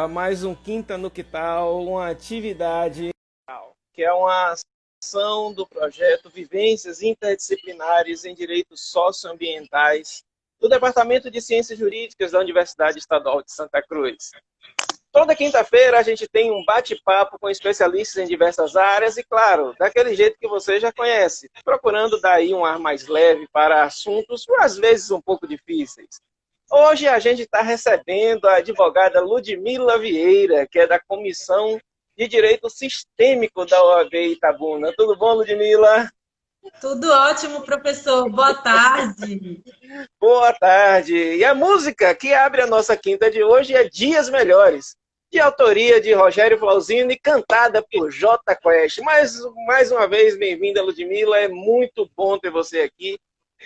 a mais um Quinta no Quital, uma atividade que é uma ação do projeto Vivências Interdisciplinares em Direitos Socioambientais do Departamento de Ciências Jurídicas da Universidade Estadual de Santa Cruz. Toda quinta-feira a gente tem um bate-papo com especialistas em diversas áreas e, claro, daquele jeito que você já conhece, procurando dar aí um ar mais leve para assuntos, às vezes um pouco difíceis. Hoje a gente está recebendo a advogada Ludmila Vieira, que é da Comissão de Direito Sistêmico da OAB Itabuna. Tudo bom, Ludmila? Tudo ótimo, professor. Boa tarde. Boa tarde. E a música que abre a nossa quinta de hoje é Dias Melhores, de autoria de Rogério Flauzino e cantada por Jota Quest. Mais uma vez, bem-vinda, Ludmila. É muito bom ter você aqui.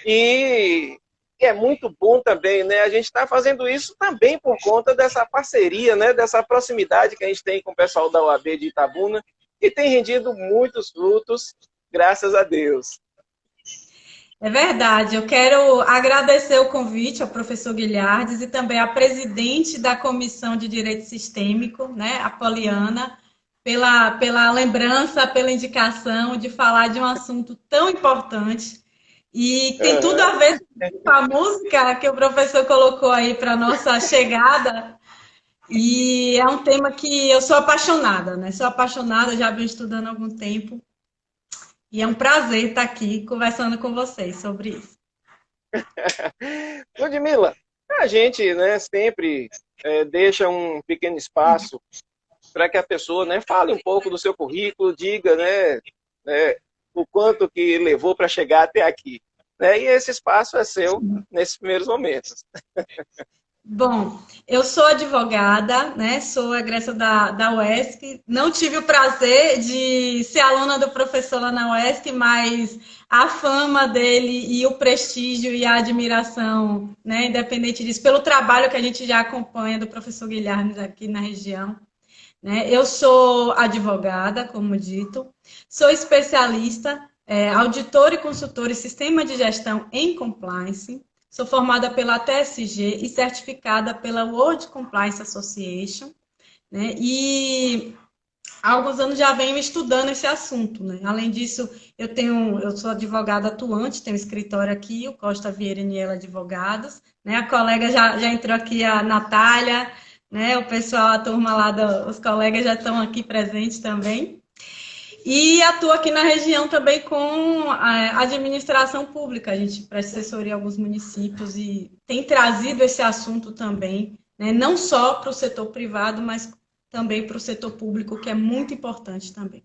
E é muito bom também, né? A gente está fazendo isso também por conta dessa parceria, né? Dessa proximidade que a gente tem com o pessoal da OAB de Itabuna, que tem rendido muitos frutos, graças a Deus. É verdade. Eu quero agradecer o convite ao professor Guilhardes e também à presidente da Comissão de Direito Sistêmico, né, a Poliana, pela lembrança, pela indicação de falar de um assunto tão importante. E tem tudo Uhum. a ver com a música que o professor colocou aí para a nossa chegada. E é um tema que eu sou apaixonada, né? Sou apaixonada, já venho estudando há algum tempo. E é um prazer estar aqui conversando com vocês sobre isso. Ludmila, a gente, né, sempre deixa um pequeno espaço para que a pessoa, né, fale um pouco do seu currículo, diga, né, o quanto que levou para chegar até aqui. Né? E esse espaço é seu nesses primeiros momentos. Bom, eu sou advogada, né? Sou egressa da UESC. Não tive o prazer de ser aluna do professor lá na UESC, mas a fama dele e o prestígio e a admiração, né? Independente disso, pelo trabalho que a gente já acompanha do professor Guilherme aqui na região. Né? Eu sou advogada, como dito, sou especialista, auditor e consultor em sistema de gestão em compliance, sou formada pela TSG e certificada pela World Compliance Association, né? E há alguns anos já venho estudando esse assunto, né? Além disso, eu sou advogada atuante, tenho um escritório aqui, o Costa Vieira e Niela Advogados, né? A colega já entrou aqui, a Natália, né? O pessoal, a turma lá, os colegas já estão aqui presentes também. E atuo aqui na região também com a administração pública. A gente presta assessoria a alguns municípios e tem trazido esse assunto também, né? Não só para o setor privado, mas também para o setor público, que é muito importante também.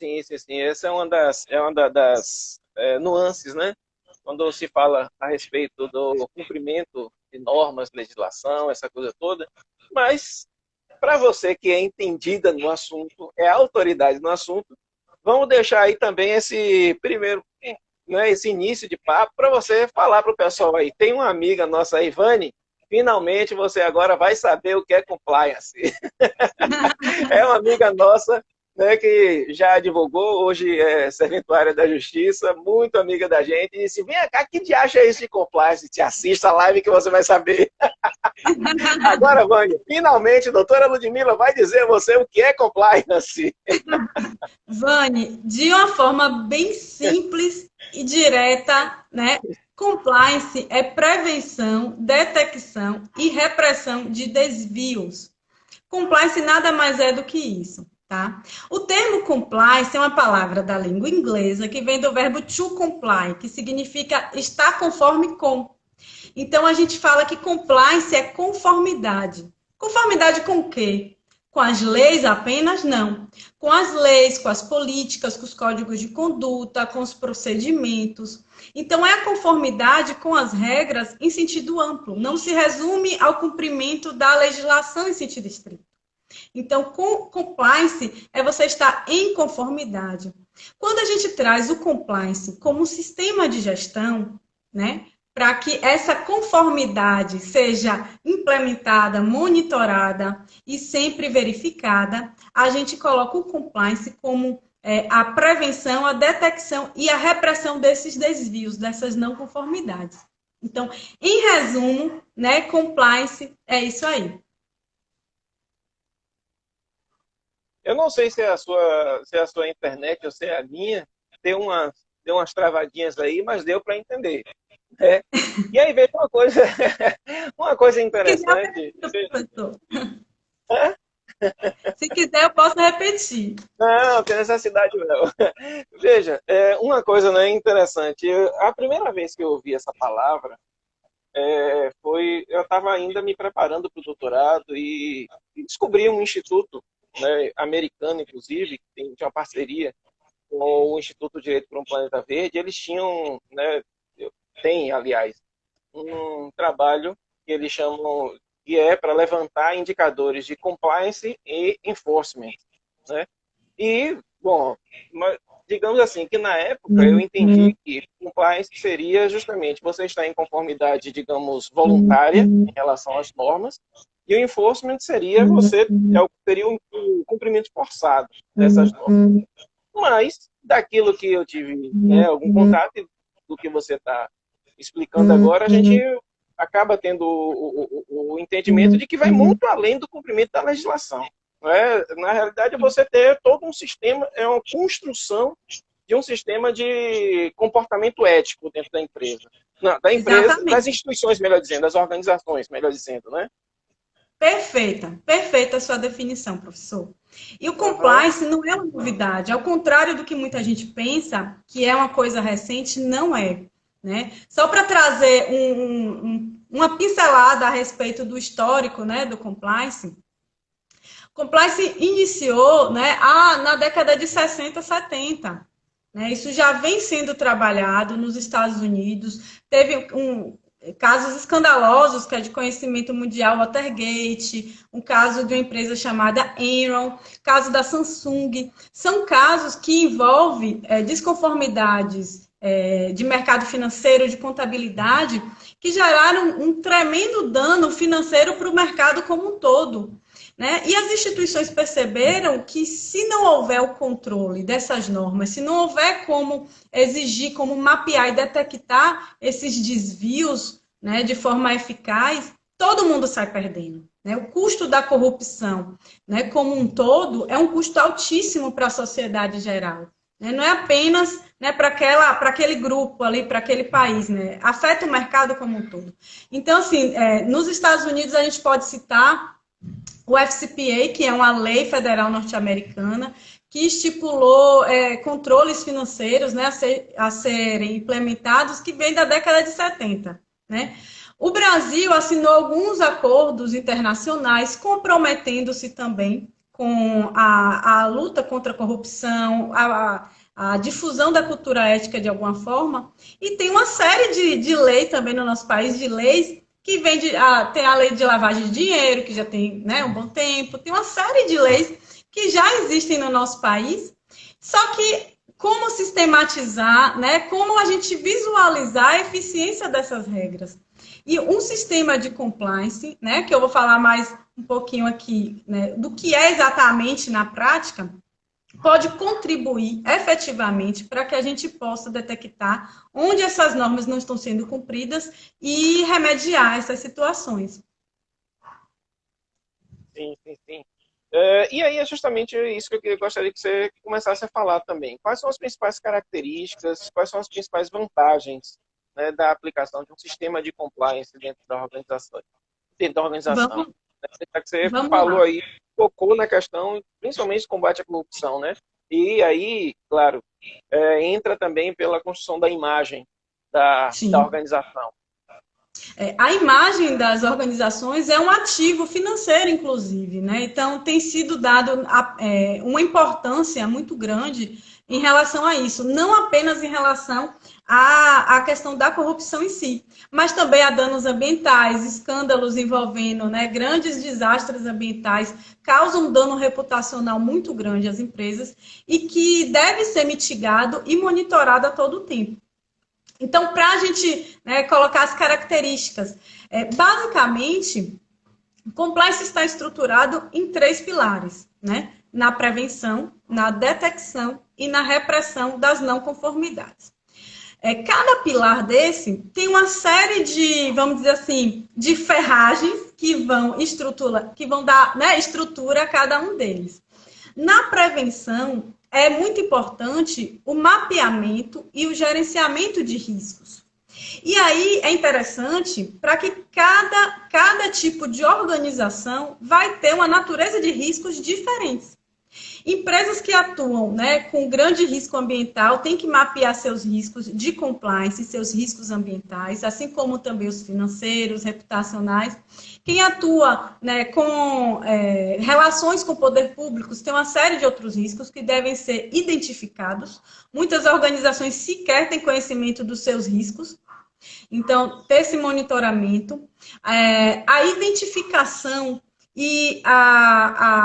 Sim, sim, sim. Essa é uma das nuances, né? Quando se fala a respeito do cumprimento de normas, legislação, essa coisa toda. Mas, para você que é entendida no assunto, é autoridade no assunto, vamos deixar aí também esse primeiro, né, esse início de papo para você falar para o pessoal aí. Tem uma amiga nossa, a Ivane, finalmente você agora vai saber o que é compliance. É uma amiga nossa, né, que já advogou, hoje é serventuária da Justiça, muito amiga da gente, e disse, vem cá, que diacho é isso de compliance? Te assista a live que você vai saber. Agora, Vânia, finalmente, doutora Ludmila vai dizer a você o que é compliance. Vani, de uma forma bem simples e direta, né? Compliance é prevenção, detecção e repressão de desvios. Compliance nada mais é do que isso, tá? O termo compliance é uma palavra da língua inglesa que vem do verbo to comply, que significa estar conforme com. Então a gente fala que compliance é conformidade. Conformidade com o quê? Com as leis apenas? Não. Com as leis, com as políticas, com os códigos de conduta, com os procedimentos. Então, é a conformidade com as regras em sentido amplo. Não se resume ao cumprimento da legislação em sentido estrito. Então, compliance é você estar em conformidade. Quando a gente traz o compliance como um sistema de gestão, né? Para que essa conformidade seja implementada, monitorada e sempre verificada, a gente coloca o compliance como a prevenção, a detecção e a repressão desses desvios, dessas não conformidades. Então, em resumo, né, compliance é isso aí. Eu não sei se é a sua internet ou se é a minha, deu umas travadinhas aí, mas deu para entender. Né? E aí veio uma coisa, uma coisa Se quiser, eu interessante. repito, professor. Hã? Se quiser, eu posso repetir. Não, tem necessidade não. Veja, uma coisa, né, interessante. A primeira vez que eu ouvi essa palavra eu estava ainda me preparando para o doutorado e descobri um instituto, né, americano, inclusive, que tinha uma parceria com o Instituto Direito para um Planeta Verde. Eles tinham, né, tem, aliás, um trabalho que eles chamam, que é para levantar indicadores de compliance e enforcement, né? E, bom, digamos assim, que na época eu entendi que compliance seria justamente você estar em conformidade, digamos, voluntária em relação às normas, e o enforcement seria você teria um cumprimento forçado dessas normas. Mas, daquilo que eu tive, né, algum contato do que você está explicando agora, a gente acaba tendo o entendimento de que vai muito além do cumprimento da legislação. Na realidade, você ter todo um sistema, é uma construção de um sistema de comportamento ético dentro da empresa. Não, da empresa, Exatamente. das instituições, melhor dizendo, das organizações, melhor dizendo, né? Perfeita, perfeita a sua definição, professor. E o compliance não é uma novidade, ao contrário do que muita gente pensa, que é uma coisa recente, não é. Né? Só para trazer uma pincelada a respeito do histórico, né, do compliance. Compliance iniciou, né, na década de 60, 70. Né? Isso já vem sendo trabalhado nos Estados Unidos. Teve casos escandalosos, que é de conhecimento mundial, Watergate, um caso de uma empresa chamada Enron, caso da Samsung. São casos que envolvem desconformidades de mercado financeiro, de contabilidade, que geraram um tremendo dano financeiro para o mercado como um todo. Né? E as instituições perceberam que, se não houver o controle dessas normas, se não houver como exigir, como mapear e detectar esses desvios, né, de forma eficaz, todo mundo sai perdendo. Né? O custo da corrupção, né, como um todo, é um custo altíssimo para a sociedade geral. Né? Não é apenas, né, para aquele grupo ali, para aquele país. Né? Afeta o mercado como um todo. Então, assim, nos Estados Unidos a gente pode citar o FCPA, que é uma lei federal norte-americana, que estipulou controles financeiros, né, a serem implementados, que vem da década de 70. Né? O Brasil assinou alguns acordos internacionais, comprometendo-se também com a luta contra a corrupção, a difusão da cultura ética de alguma forma, e tem uma série de leis também no nosso país, de leis que vem tem a lei de lavagem de dinheiro, que já tem, né, um bom tempo, tem uma série de leis que já existem no nosso país, só que como sistematizar, né, como a gente visualizar a eficiência dessas regras. E um sistema de compliance, né, que eu vou falar mais um pouquinho aqui, né, do que é exatamente na prática, pode contribuir efetivamente para que a gente possa detectar onde essas normas não estão sendo cumpridas e remediar essas situações. Sim, sim, sim. E aí é justamente isso que eu gostaria que você começasse a falar também. Quais são as principais características, quais são as principais vantagens, né, da aplicação de um sistema de compliance dentro da organização? Você Vamos falou lá. aí, focou na questão, principalmente combate à corrupção, né? E aí, claro, entra também pela construção da imagem da organização. A imagem das organizações é um ativo financeiro, inclusive, né? Então, tem sido dado uma importância muito grande em relação a isso, não apenas em relação à questão da corrupção em si, mas também a danos ambientais, escândalos envolvendo, né, grandes desastres ambientais, causam um dano reputacional muito grande às empresas e que deve ser mitigado e monitorado a todo tempo. Então, para a gente, né, colocar as características, basicamente, o compliance está estruturado em 3 pilares, né? Na prevenção, na detecção e na repressão das não conformidades. Cada pilar desse tem uma série de, vamos dizer assim, de ferragens que vão dar, né, estrutura a cada um deles. Na prevenção, é muito importante o mapeamento e o gerenciamento de riscos. E aí é interessante para que cada tipo de organização vai ter uma natureza de riscos diferentes. Empresas que atuam, né, com grande risco ambiental têm que mapear seus riscos de compliance, seus riscos ambientais, assim como também os financeiros, reputacionais. Quem atua, né, com relações com o poder público tem uma série de outros riscos que devem ser identificados. Muitas organizações sequer têm conhecimento dos seus riscos. Então, ter esse monitoramento, a identificação e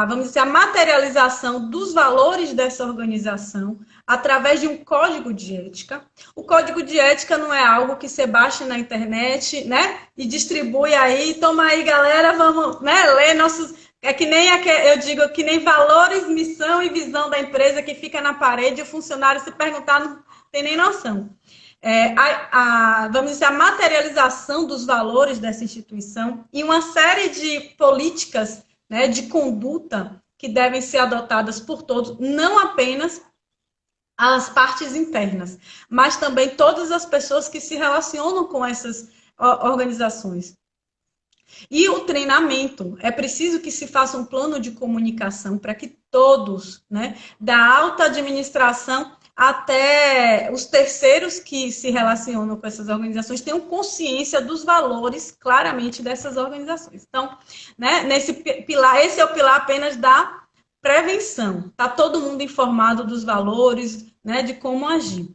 vamos dizer, a materialização dos valores dessa organização através de um código de ética. O código de ética não é algo que você baixa na internet, né, e distribui aí, toma aí, galera, vamos, né, ler nossos... É que nem, eu digo, que nem valores, missão e visão da empresa que fica na parede e o funcionário se perguntar não tem nem noção. Vamos dizer, a materialização dos valores dessa instituição e uma série de políticas, né, de conduta que devem ser adotadas por todos, não apenas as partes internas, mas também todas as pessoas que se relacionam com essas organizações. E o treinamento, é preciso que se faça um plano de comunicação para que todos, né, da alta administração até os terceiros que se relacionam com essas organizações tenham consciência dos valores, claramente, dessas organizações. Então, né, nesse pilar, esse é o pilar apenas da prevenção. Está todo mundo informado dos valores, né, de como agir.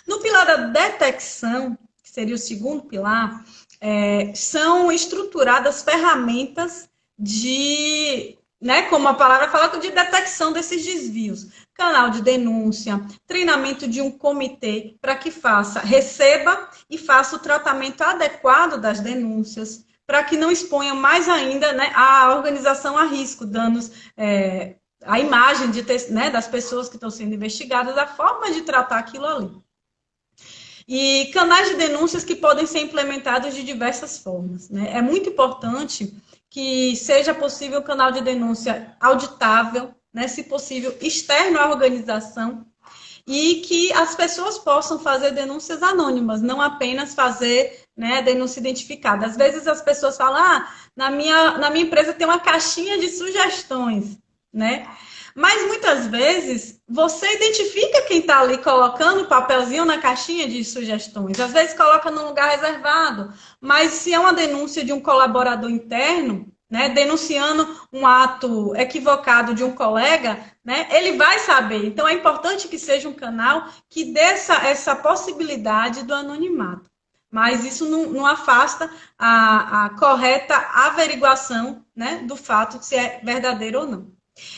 No pilar da detecção, que seria o segundo pilar, são estruturadas ferramentas de, né, como a palavra fala, de detecção desses desvios. Canal de denúncia, treinamento de um comitê para que receba e faça o tratamento adequado das denúncias, para que não exponha mais ainda, né, a organização a risco, danos à imagem né, das pessoas que estão sendo investigadas, a forma de tratar aquilo ali. E canais de denúncias que podem ser implementados de diversas formas, né? É muito importante que seja possível um canal de denúncia auditável, né, se possível, externo à organização, e que as pessoas possam fazer denúncias anônimas, não apenas fazer, né, denúncia identificada. Às vezes as pessoas falam, na minha empresa tem uma caixinha de sugestões, né? Mas muitas vezes você identifica quem está ali colocando o papelzinho na caixinha de sugestões. Às vezes coloca num lugar reservado, mas se é uma denúncia de um colaborador interno, né, denunciando um ato equivocado de um colega, né, ele vai saber. Então, é importante que seja um canal que dê essa possibilidade do anonimato. Mas isso não afasta a correta averiguação, né, do fato de se é verdadeiro ou não.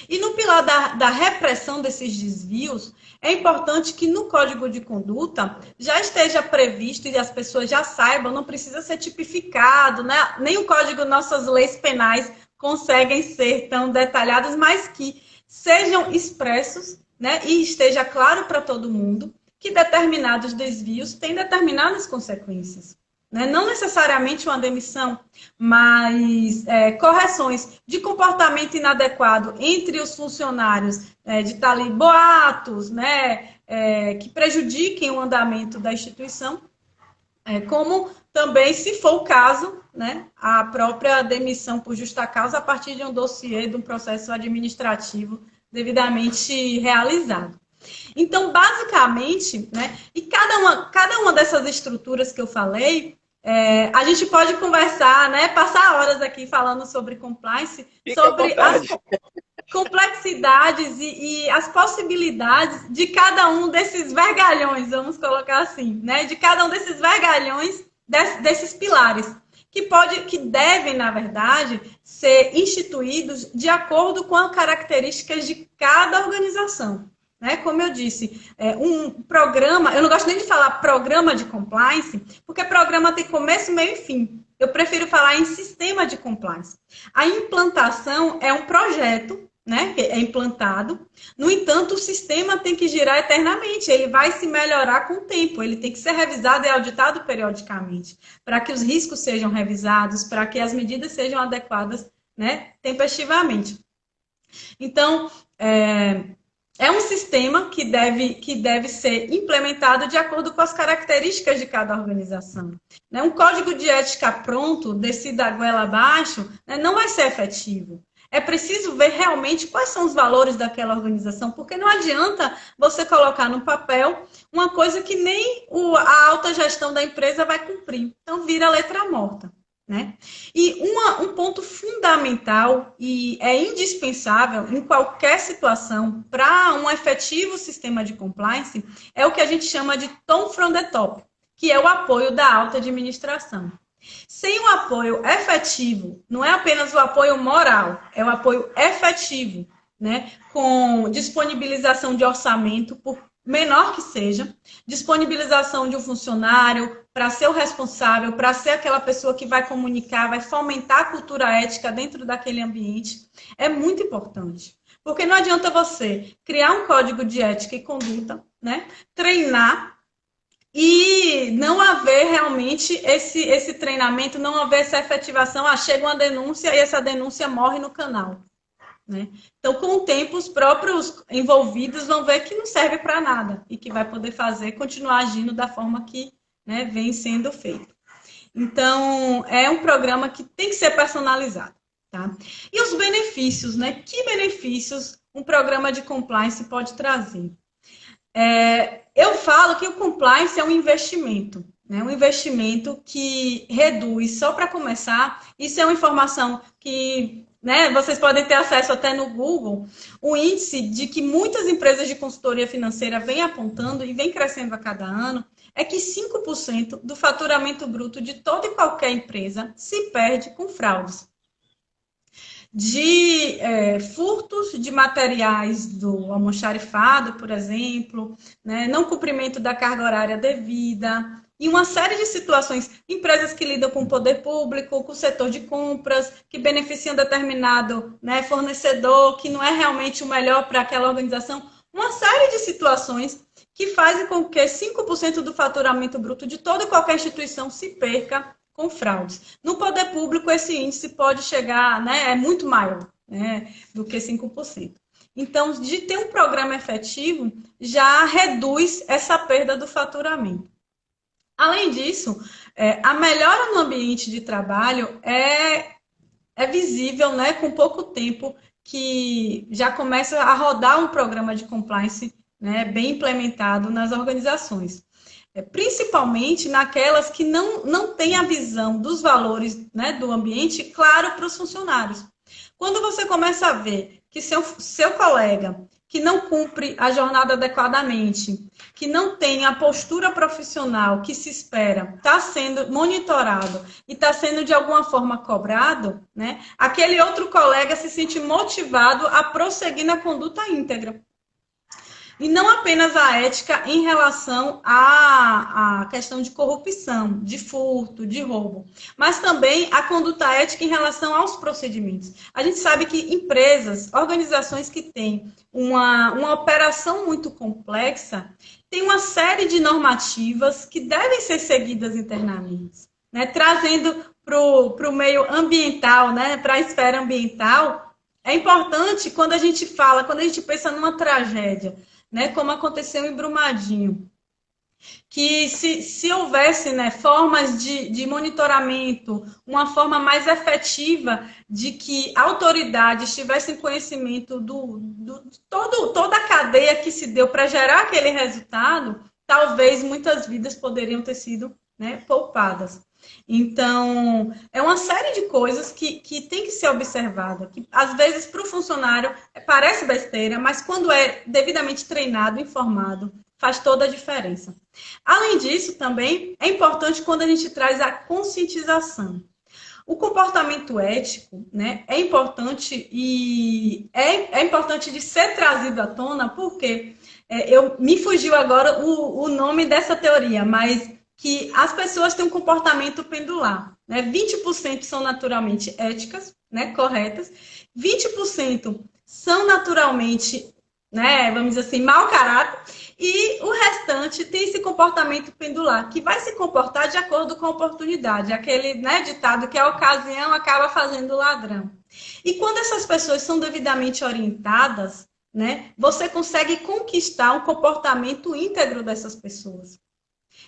E no pilar da repressão desses desvios, é importante que no Código de Conduta já esteja previsto e as pessoas já saibam, não precisa ser tipificado, né? Nem o Código, nossas leis penais conseguem ser tão detalhadas, mas que sejam expressos, né? E esteja claro para todo mundo que determinados desvios têm determinadas consequências. Não necessariamente uma demissão, mas correções de comportamento inadequado entre os funcionários, de estar ali boatos, né, que prejudiquem o andamento da instituição, como também, se for o caso, né, a própria demissão por justa causa a partir de um dossiê, de um processo administrativo devidamente realizado. Então, basicamente, né, e cada uma dessas estruturas que eu falei, a gente pode conversar, né, passar horas aqui falando sobre compliance, sobre as complexidades e as possibilidades de cada um desses vergalhões, vamos colocar assim, né, de cada um desses vergalhões desses pilares, que devem, na verdade, ser instituídos de acordo com as características de cada organização. Como eu disse, um programa, eu não gosto nem de falar programa de compliance, porque programa tem começo, meio e fim. Eu prefiro falar em sistema de compliance. A implantação é um projeto, né, que é implantado. No entanto, o sistema tem que girar eternamente, ele vai se melhorar com o tempo, ele tem que ser revisado e auditado periodicamente, para que os riscos sejam revisados, para que as medidas sejam adequadas, né, tempestivamente. Então, é um sistema que deve ser implementado de acordo com as características de cada organização. Né? Um código de ética pronto, descido da goela abaixo, né, não vai ser efetivo. É preciso ver realmente quais são os valores daquela organização, porque não adianta você colocar no papel uma coisa que nem a alta gestão da empresa vai cumprir. Então, vira letra morta. Né? E um ponto fundamental e é indispensável em qualquer situação para um efetivo sistema de compliance é o que a gente chama de tom from the top, que é o apoio da alta administração. Sem o apoio efetivo, não é apenas o apoio moral, é o apoio efetivo, né? Com disponibilização de orçamento, por menor que seja, disponibilização de um funcionário para ser o responsável, para ser aquela pessoa que vai comunicar, vai fomentar a cultura ética dentro daquele ambiente, é muito importante. Porque não adianta você criar um código de ética e conduta, né? Treinar e não haver realmente esse treinamento, não haver essa efetivação. Chega uma denúncia e essa denúncia morre no canal. Né? Então, com o tempo, os próprios envolvidos vão ver que não serve para nada e que vai poder continuar agindo da forma que, né, vem sendo feito. Então, é um programa que tem que ser personalizado. Tá? E os benefícios, né? Que benefícios um programa de compliance pode trazer? Eu falo que o compliance é um investimento. Né? Um investimento que reduz, só para começar, isso é uma informação que... Né? Vocês podem ter acesso até no Google, o índice de que muitas empresas de consultoria financeira vêm apontando e vem crescendo a cada ano, é que 5% do faturamento bruto de toda e qualquer empresa se perde com fraudes. De furtos de materiais do almoxarifado, por exemplo, né? Não cumprimento da carga horária devida, e uma série de situações, empresas que lidam com o poder público, com o setor de compras, que beneficiam determinado, né, fornecedor, que não é realmente o melhor para aquela organização, uma série de situações que fazem com que 5% do faturamento bruto de toda e qualquer instituição se perca com fraudes. No poder público, esse índice pode chegar, né, é muito maior, né, do que 5%. Então, de ter um programa efetivo, já reduz essa perda do faturamento. Além disso, a melhora no ambiente de trabalho é visível, né, com pouco tempo que já começa a rodar um programa de compliance, né, bem implementado nas organizações. Principalmente naquelas que não têm a visão dos valores, né, do ambiente claro para os funcionários. Quando você começa a ver que seu colega que não cumpre a jornada adequadamente, que não tem a postura profissional que se espera, está sendo monitorado e está sendo de alguma forma cobrado, né? Aquele outro colega se sente motivado a prosseguir na conduta íntegra. E não apenas a ética em relação à questão de corrupção, de furto, de roubo, mas também a conduta ética em relação aos procedimentos. A gente sabe que empresas, organizações que têm uma operação muito complexa, têm uma série de normativas que devem ser seguidas internamente, né? Trazendo para o meio ambiental, né? Para a esfera ambiental, é importante quando a gente pensa numa tragédia, né, como aconteceu em Brumadinho, que se houvesse, né, formas de monitoramento, uma forma mais efetiva de que autoridades tivessem conhecimento toda a cadeia que se deu para gerar aquele resultado, talvez muitas vidas poderiam ter sido, né, poupadas. Então, é uma série de coisas que tem que ser observada, que às vezes para o funcionário parece besteira, mas quando é devidamente treinado, informado, faz toda a diferença. Além disso, também é importante quando a gente traz a conscientização. O comportamento ético, né, é importante e é importante de ser trazido à tona, porque me fugiu agora o nome dessa teoria, mas que as pessoas têm um comportamento pendular, né? 20% são naturalmente éticas, né, corretas, 20% são naturalmente né, vamos dizer assim, mau caráter, e o restante tem esse comportamento pendular, que vai se comportar de acordo com a oportunidade, aquele, né, ditado que a ocasião acaba fazendo o ladrão. E quando essas pessoas são devidamente orientadas, né, você consegue conquistar um comportamento íntegro dessas pessoas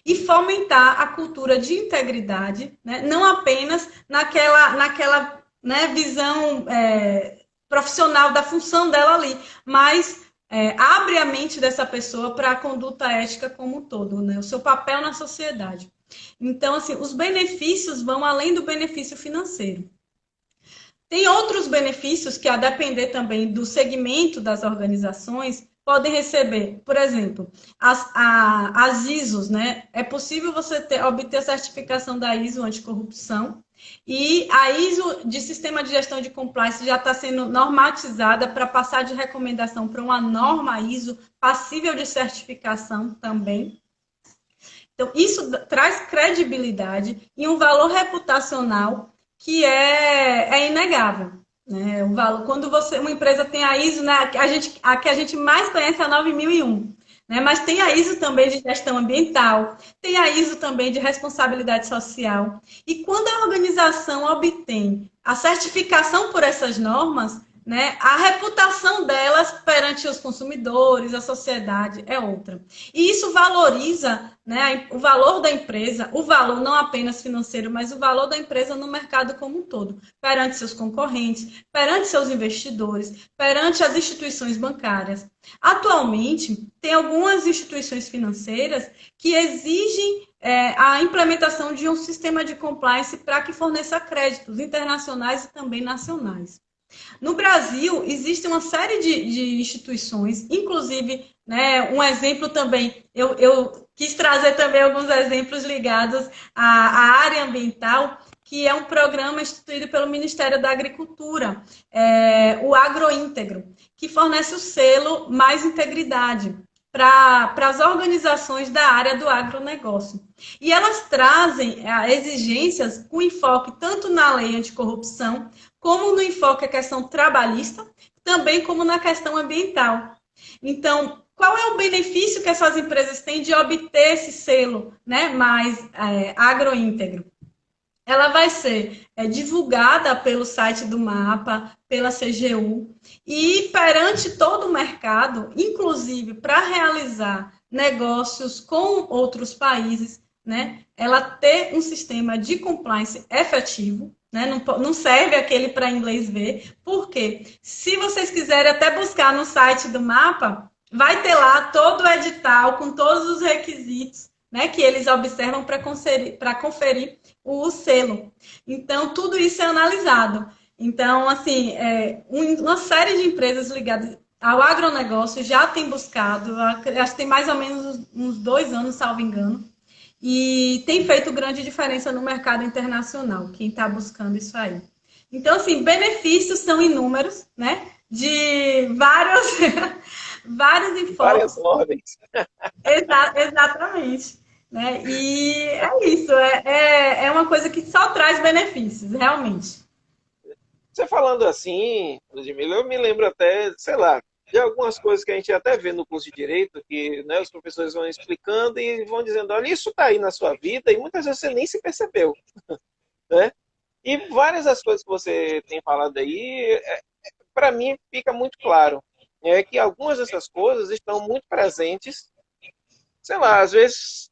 e fomentar a cultura de integridade, né, não apenas naquela né, visão profissional da função dela ali, mas abre a mente dessa pessoa para a conduta ética como um todo, né, o seu papel na sociedade. Então, assim, os benefícios vão além do benefício financeiro. Tem outros benefícios que, a depender também do segmento das organizações, podem receber. Por exemplo, as ISOs, né? É possível você obter a certificação da ISO anticorrupção, e a ISO de Sistema de Gestão de Compliance já está sendo normatizada para passar de recomendação para uma norma ISO passível de certificação também. Então, isso traz credibilidade e um valor reputacional que é inegável. Né? O valor, quando uma empresa tem a ISO, né, a que a gente mais conhece é a 9001, né? Mas tem a ISO também de gestão ambiental, tem a ISO também de responsabilidade social. E quando a organização obtém a certificação por essas normas, né, a reputação delas perante os consumidores, a sociedade, é outra. E isso valoriza, né, o valor da empresa, o valor não apenas financeiro, mas o valor da empresa no mercado como um todo, perante seus concorrentes, perante seus investidores, perante as instituições bancárias. Atualmente, tem algumas instituições financeiras que exigem a implementação de um sistema de compliance para que forneça créditos internacionais e também nacionais. No Brasil, existe uma série de instituições, inclusive, né, um exemplo também, eu quis trazer também alguns exemplos ligados à área ambiental, que é um programa instituído pelo Ministério da Agricultura, o Agroíntegro, que fornece o selo Mais Integridade para as organizações da área do agronegócio. E elas trazem exigências com enfoque tanto na lei anticorrupção, como no enfoque a questão trabalhista, também como na questão ambiental. Então, qual é o benefício que essas empresas têm de obter esse selo, né, mais agroíntegro? Ela vai ser divulgada pelo site do MAPA, pela CGU, e perante todo o mercado, inclusive para realizar negócios com outros países, né, ela ter um sistema de compliance efetivo, né, não serve aquele para inglês ver, porque se vocês quiserem até buscar no site do MAPA, vai ter lá todo o edital com todos os requisitos, né, que eles observam para conferir o selo. Então, tudo isso é analisado. Então, assim, uma série de empresas ligadas ao agronegócio já tem buscado, acho que tem mais ou menos uns 2 anos, salvo engano, e tem feito grande diferença no mercado internacional, quem está buscando isso aí. Então, assim, benefícios são inúmeros, né, de vários enfoques. Várias ordens. Exatamente. Né? E é isso, é uma coisa que só traz benefícios, realmente. Você falando assim, Ludmila, eu me lembro até, sei lá, de algumas coisas que a gente até vê no curso de Direito, que, né, os professores vão explicando e vão dizendo, olha, isso está aí na sua vida, e muitas vezes você nem se percebeu. Né? E várias das coisas que você tem falado aí, para mim fica muito claro, que algumas dessas coisas estão muito presentes, sei lá, às vezes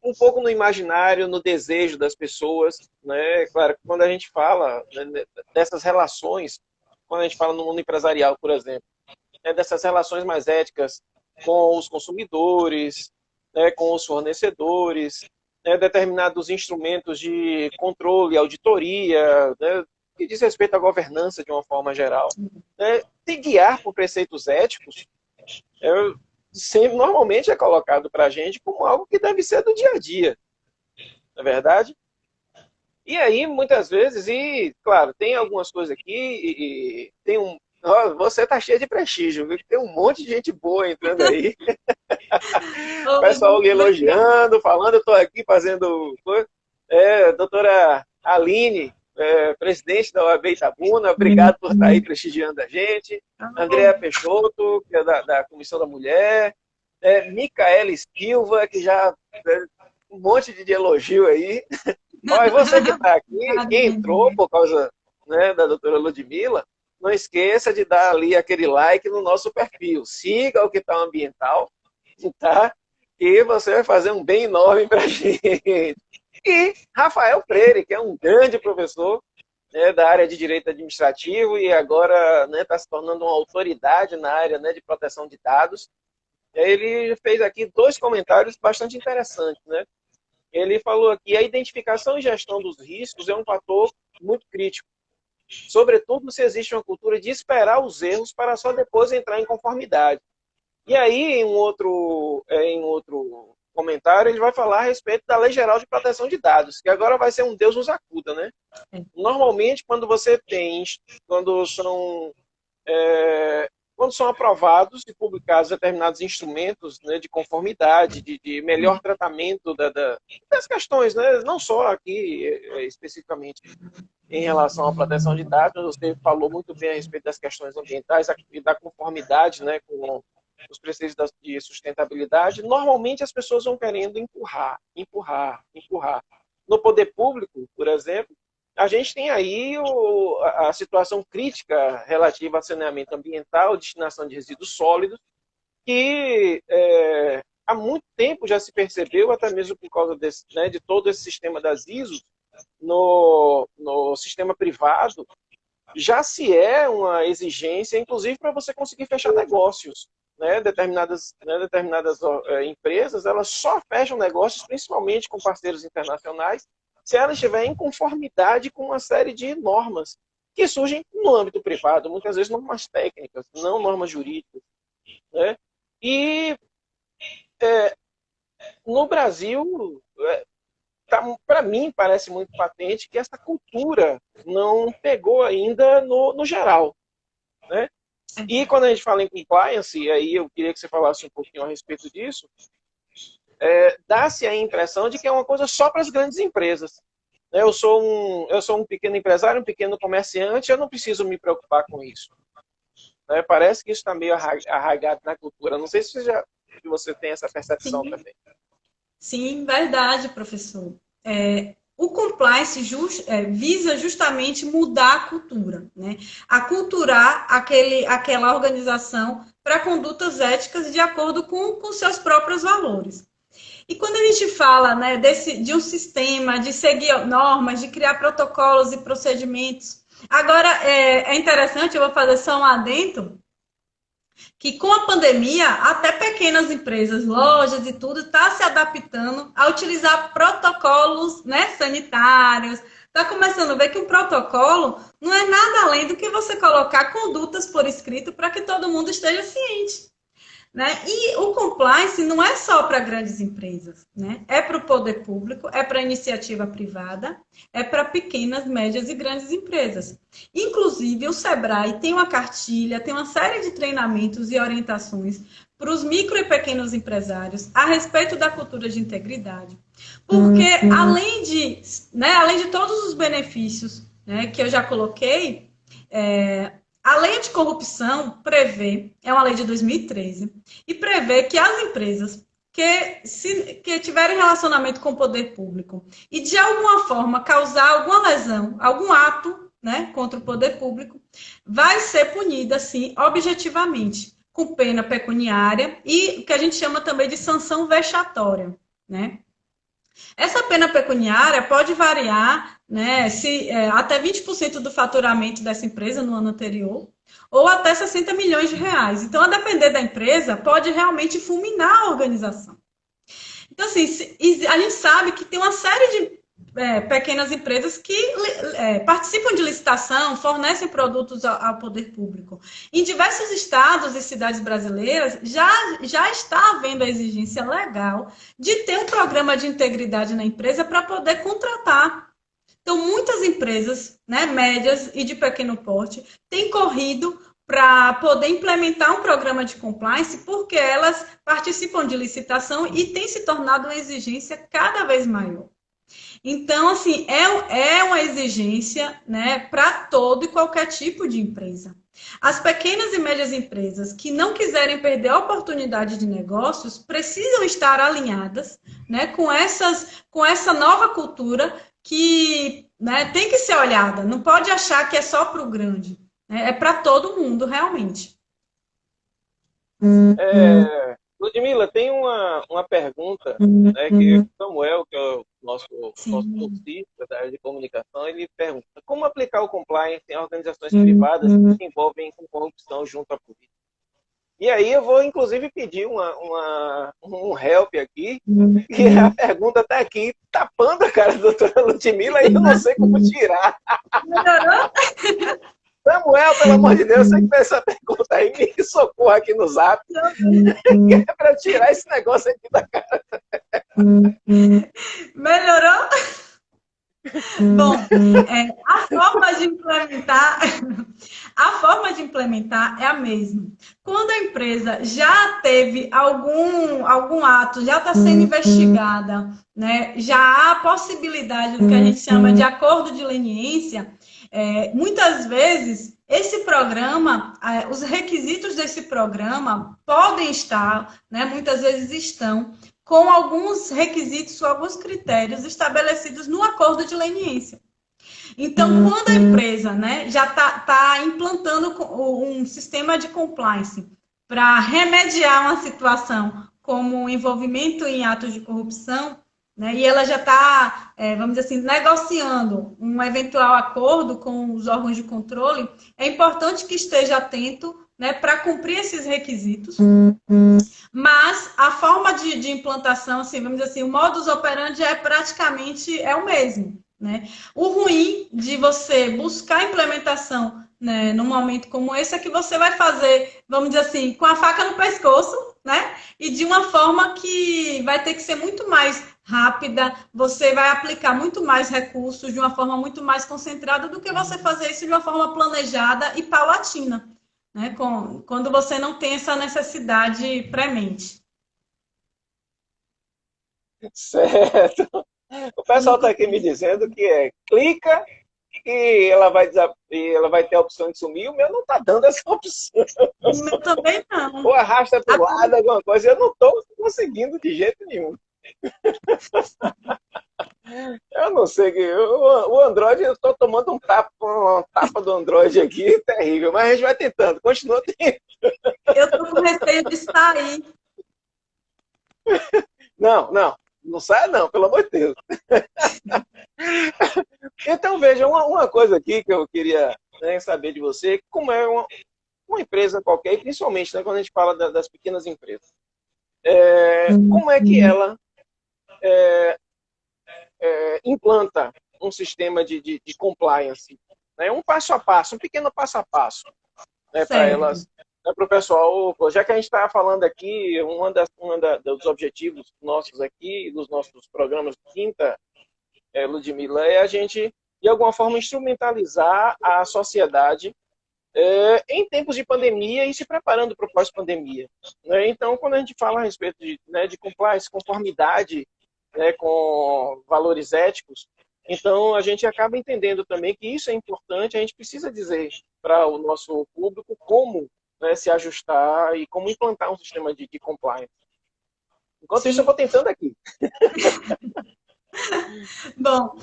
um pouco no imaginário, no desejo das pessoas, né? Claro, quando a gente fala, né, dessas relações, quando a gente fala no mundo empresarial, por exemplo, dessas relações mais éticas com os consumidores, né, com os fornecedores, né, determinados instrumentos de controle, auditoria, né, que diz respeito à governança de uma forma geral, né, se guiar por preceitos éticos, sempre, normalmente é colocado para a gente como algo que deve ser do dia a dia, não é verdade? E aí, muitas vezes, e claro, tem algumas coisas aqui, e tem você tá cheio de prestígio, viu? Tem um monte de gente boa entrando aí. O pessoal me elogiando, falando, eu estou aqui fazendo... doutora Aline, presidente da OAB Itabuna, obrigado por estar aí prestigiando a gente. Andréa Peixoto, que é da Comissão da Mulher. Micaele Silva, que já um monte de elogio aí. Olha, você que está aqui, que entrou por causa, né, da doutora Ludmila, não esqueça de dar ali aquele like no nosso perfil. Siga o Quintal Ambiental, tá? E você vai fazer um bem enorme para a gente. E Rafael Freire, que é um grande professor, né, da área de Direito Administrativo e agora está, né, se tornando uma autoridade na área, né, de proteção de dados. Ele fez aqui 2 comentários bastante interessantes, né? Ele falou aqui: a identificação e gestão dos riscos é um fator muito crítico, sobretudo se existe uma cultura de esperar os erros para só depois entrar em conformidade. E aí, em um outro comentário, ele vai falar a respeito da Lei Geral de Proteção de Dados, que agora vai ser um Deus nos acuda, né? Normalmente, quando são aprovados e publicados determinados instrumentos, né, de conformidade, de melhor tratamento das questões, né, não só aqui especificamente em relação à proteção de dados, você falou muito bem a respeito das questões ambientais e da conformidade, né, com os preceitos de sustentabilidade. Normalmente as pessoas vão querendo empurrar. No poder público, por exemplo, a gente tem aí a situação crítica relativa a saneamento ambiental, destinação de resíduos sólidos, que há muito tempo já se percebeu, até mesmo por causa de todo esse sistema das ISOs, no sistema privado, já se é uma exigência, inclusive, para você conseguir fechar negócios. Né? Determinadas empresas, elas só fecham negócios, principalmente com parceiros internacionais, se ela estiver em conformidade com uma série de normas que surgem no âmbito privado, muitas vezes normas técnicas, não normas jurídicas. Né? E no Brasil, para mim, parece muito patente que essa cultura não pegou ainda no geral. Né? E quando a gente fala em compliance, e aí eu queria que você falasse um pouquinho a respeito disso, dá-se a impressão de que é uma coisa só para as grandes empresas. Eu sou um pequeno empresário, um pequeno comerciante, eu não preciso me preocupar com isso. Parece que isso está meio arraigado na cultura. Não sei se você tem essa percepção. Sim. Também. Sim, verdade, professor. O compliance visa justamente mudar a cultura, né? Aculturar aquela organização para condutas éticas de acordo com seus próprios valores. E quando a gente fala, né, de um sistema, de seguir normas, de criar protocolos e procedimentos, agora é interessante, eu vou fazer só um adendo, que com a pandemia, até pequenas empresas, lojas e tudo, está se adaptando a utilizar protocolos, né, sanitários. Está começando a ver que um protocolo não é nada além do que você colocar condutas por escrito para que todo mundo esteja ciente. Né? E o compliance não é só para grandes empresas, né? É para o poder público, é para a iniciativa privada, é para pequenas, médias e grandes empresas. Inclusive, o Sebrae tem uma cartilha, tem uma série de treinamentos e orientações para os micro e pequenos empresários a respeito da cultura de integridade. Porque, além de todos os benefícios, né, que eu já coloquei, a lei anticorrupção prevê, é uma lei de 2013, e prevê que as empresas que tiverem relacionamento com o poder público e de alguma forma causar alguma lesão, algum ato, né, contra o poder público, vai ser punida, sim, objetivamente, com pena pecuniária e o que a gente chama também de sanção vexatória, né? Essa pena pecuniária pode variar, né, até 20% do faturamento dessa empresa no ano anterior, ou até 60 milhões de reais. Então, a depender da empresa, pode realmente fulminar a organização. Então, assim, a gente sabe que tem uma série de pequenas empresas que participam de licitação, fornecem produtos ao poder público. Em diversos estados e cidades brasileiras, já está havendo a exigência legal de ter um programa de integridade na empresa para poder contratar. Então, muitas empresas, né, médias e de pequeno porte têm corrido para poder implementar um programa de compliance porque elas participam de licitação e tem se tornado uma exigência cada vez maior. Então, assim, é uma exigência, né, para todo e qualquer tipo de empresa. As pequenas e médias empresas que não quiserem perder a oportunidade de negócios precisam estar alinhadas, né, com essa nova cultura que, né, tem que ser olhada. Não pode achar que é só para o grande, né, é para todo mundo, realmente. Ludmila, tem uma pergunta, né, que o Samuel, que é o nosso Sim. cursista da área de comunicação, ele pergunta: como aplicar o compliance em organizações privadas que se envolvem com corrupção junto à polícia? E aí eu vou, inclusive, pedir um help aqui, que a pergunta está aqui, tapando a cara da doutora Ludmila, e eu não sei como tirar. Melhorou? Samuel, pelo amor de Deus, você que fez essa pergunta aí, me socorra aqui no zap, que é para tirar esse negócio aqui da cara. Melhorou? Bom, a forma de implementar é a mesma. Quando a empresa já teve algum ato, já está sendo investigada, né, já há a possibilidade do que a gente chama de acordo de leniência, muitas vezes esse programa, os requisitos desse programa podem estar, né, muitas vezes estão, com alguns requisitos, alguns critérios estabelecidos no acordo de leniência. Então, quando a empresa, né, já está implantando um sistema de compliance para remediar uma situação como o envolvimento em atos de corrupção, né, e ela já está, vamos dizer assim, negociando um eventual acordo com os órgãos de controle, é importante que esteja atento, né, para cumprir esses requisitos. Mas a forma de implantação, assim, vamos dizer assim, o modus operandi praticamente o mesmo, né? O ruim de você buscar a implementação, né, num momento como esse é que você vai fazer, vamos dizer assim, com a faca no pescoço, né? E de uma forma que vai ter que ser muito mais rápida, você vai aplicar muito mais recursos de uma forma muito mais concentrada do que você fazer isso de uma forma planejada e paulatina, né? Quando você não tem essa necessidade premente. Certo. O pessoal está aqui me dizendo que clica e ela vai ter a opção de sumir. O meu não está dando essa opção. O meu também Ou não. arrasta para o lado, alguma coisa. Eu não estou conseguindo de jeito nenhum. Eu não sei. O Android, eu estou tomando uma tapa do Android aqui, terrível. Mas a gente vai tentando. Continua tentando. Eu estou com receio de sair. Não, não. Não saia não, pelo amor de Deus. Então, veja, uma coisa aqui que eu queria, né, saber de você, como é uma empresa qualquer, e principalmente, né, quando a gente fala das pequenas empresas, como é que ela implanta um sistema de compliance, né, um passo a passo, um pequeno passo a passo, né, para elas, né, para o pessoal, já que a gente está falando aqui, dos objetivos nossos aqui, dos nossos programas de quinta, Ludmila, é a gente, de alguma forma, instrumentalizar a sociedade em tempos de pandemia e se preparando para o pós-pandemia. Né? Então, quando a gente fala a respeito de compliance, conformidade, né, com valores éticos, então a gente acaba entendendo também que isso é importante, a gente precisa dizer para o nosso público como, né, se ajustar e como implantar um sistema de compliance. Enquanto Sim. isso, eu vou tentando aqui. Bom,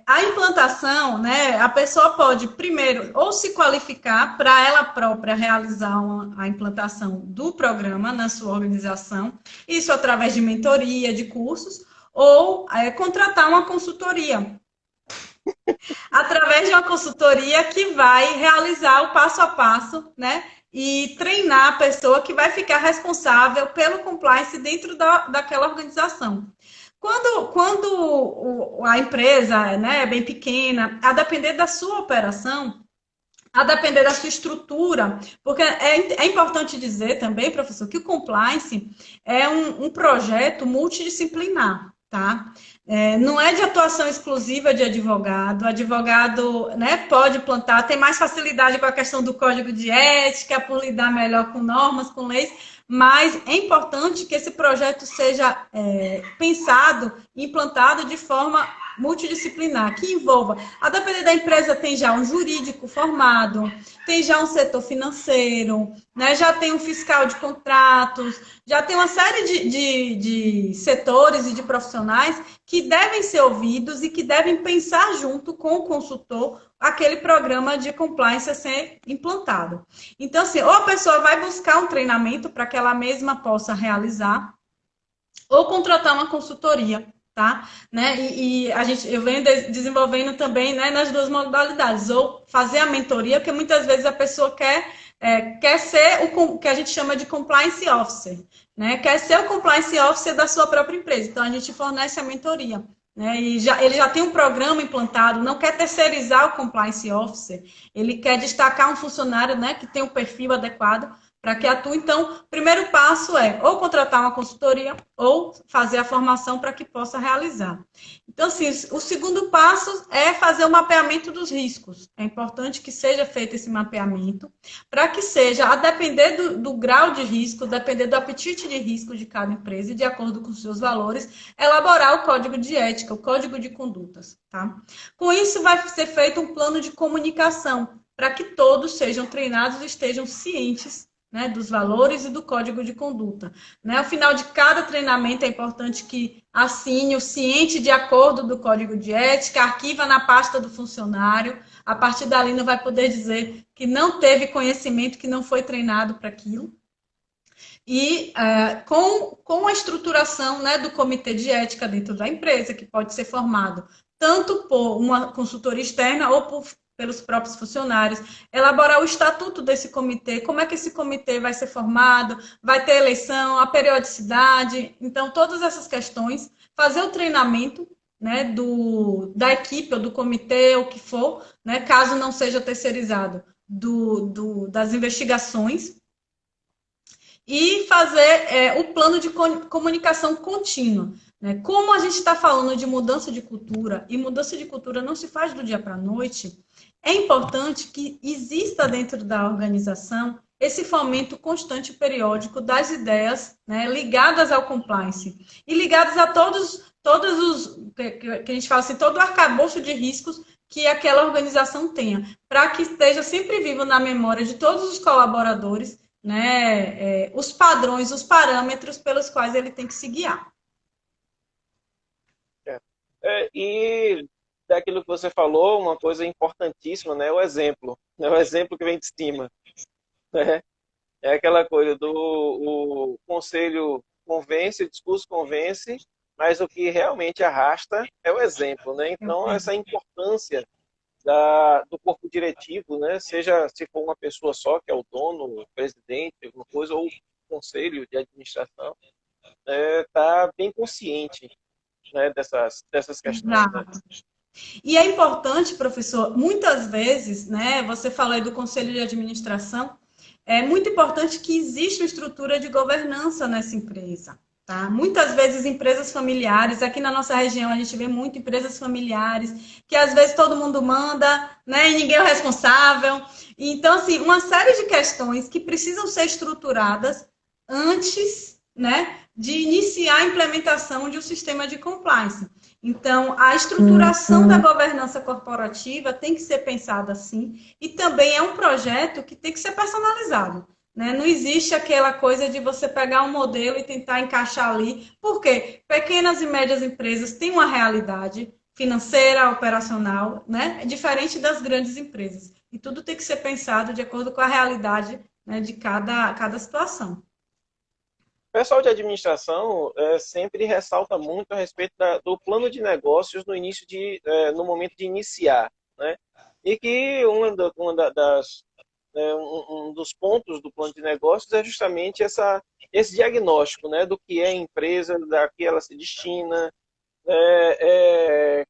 a implantação, né, a pessoa pode, primeiro, ou se qualificar para ela própria realizar a implantação do programa na sua organização, isso através de mentoria, de cursos, ou contratar uma consultoria. Através de uma consultoria que vai realizar o passo a passo, né, e treinar a pessoa que vai ficar responsável pelo compliance dentro daquela organização. Quando a empresa, né, é bem pequena, a depender da sua operação, a depender da sua estrutura, porque é importante dizer também, professor, que o compliance é um projeto multidisciplinar, tá? Não é de atuação exclusiva de advogado, o advogado, né, pode plantar, tem mais facilidade com a questão do código de ética, por lidar melhor com normas, com leis, mas é importante que esse projeto seja pensado e implantado de forma multidisciplinar, que envolva, a depender da empresa, tem já um jurídico formado, tem já um setor financeiro, né? Já tem um fiscal de contratos, já tem uma série de setores e de profissionais que devem ser ouvidos e que devem pensar junto com o consultor aquele programa de compliance a ser implantado. Então, assim, ou a pessoa vai buscar um treinamento para que ela mesma possa realizar, ou contratar uma consultoria, tá? Né? Eu venho desenvolvendo também, né, nas duas modalidades, ou fazer a mentoria, porque muitas vezes a pessoa quer ser o que a gente chama de compliance officer, né? Quer ser o compliance officer da sua própria empresa. Então, a gente fornece a mentoria. Né? Ele já tem um programa implantado, não quer terceirizar o compliance officer, ele quer destacar um funcionário, né, que tem um perfil adequado para que atue. Então, o primeiro passo é ou contratar uma consultoria ou fazer a formação para que possa realizar. Então, assim, o segundo passo é fazer o mapeamento dos riscos. É importante que seja feito esse mapeamento para que seja, a depender do grau de risco, depender do apetite de risco de cada empresa e de acordo com os seus valores, elaborar o código de ética, o código de condutas. Tá? Com isso, vai ser feito um plano de comunicação para que todos sejam treinados e estejam cientes, né, dos valores e do código de conduta. Né? Ao final de cada treinamento, é importante que assine o ciente de acordo do código de ética, arquiva na pasta do funcionário, a partir dali não vai poder dizer que não teve conhecimento, que não foi treinado para aquilo. E com a estruturação, né, do comitê de ética dentro da empresa, que pode ser formado tanto por uma consultoria externa ou pelos próprios funcionários, elaborar o estatuto desse comitê, como é que esse comitê vai ser formado, vai ter eleição, a periodicidade, então todas essas questões, fazer o treinamento, né, da equipe ou do comitê, o que for, né, caso não seja terceirizado, das investigações, e fazer o plano de comunicação contínua. Né? Como a gente está falando de mudança de cultura, e mudança de cultura não se faz do dia para a noite, é importante que exista dentro da organização esse fomento constante e periódico das ideias, né, ligadas ao compliance e ligadas a todos os, que a gente fala assim, todo o arcabouço de riscos que aquela organização tenha, para que esteja sempre vivo na memória de todos os colaboradores, né, os padrões, os parâmetros pelos quais ele tem que se guiar. E daquilo que você falou, uma coisa importantíssima, né, o exemplo. É o exemplo que vem de cima. Né? É aquela coisa do o conselho convence, o discurso convence, mas o que realmente arrasta é o exemplo. Né? Então, essa importância do corpo diretivo, né? Seja se for uma pessoa só, que é o dono, o presidente, alguma coisa, ou o conselho de administração, está bem consciente, né, dessas questões. Né? E é importante, professor, muitas vezes, né, você falou aí do conselho de administração, é muito importante que exista uma estrutura de governança nessa empresa. Tá? Muitas vezes empresas familiares, aqui na nossa região a gente vê muito empresas familiares, que às vezes todo mundo manda, né, e ninguém é o responsável. Então, assim, uma série de questões que precisam ser estruturadas antes, né, de iniciar a implementação de um sistema de compliance. Então, a estruturação da governança corporativa tem que ser pensada assim, e também é um projeto que tem que ser personalizado. Né? Não existe aquela coisa de você pegar um modelo e tentar encaixar ali, porque pequenas e médias empresas têm uma realidade financeira, operacional, né? Diferente das grandes empresas. E tudo tem que ser pensado de acordo com a realidade, né, de cada situação. O pessoal de administração sempre ressalta muito a respeito do plano de negócios no momento de iniciar. Né? E que um dos pontos do plano de negócios é justamente esse diagnóstico, né, do que é a empresa, da que ela se destina,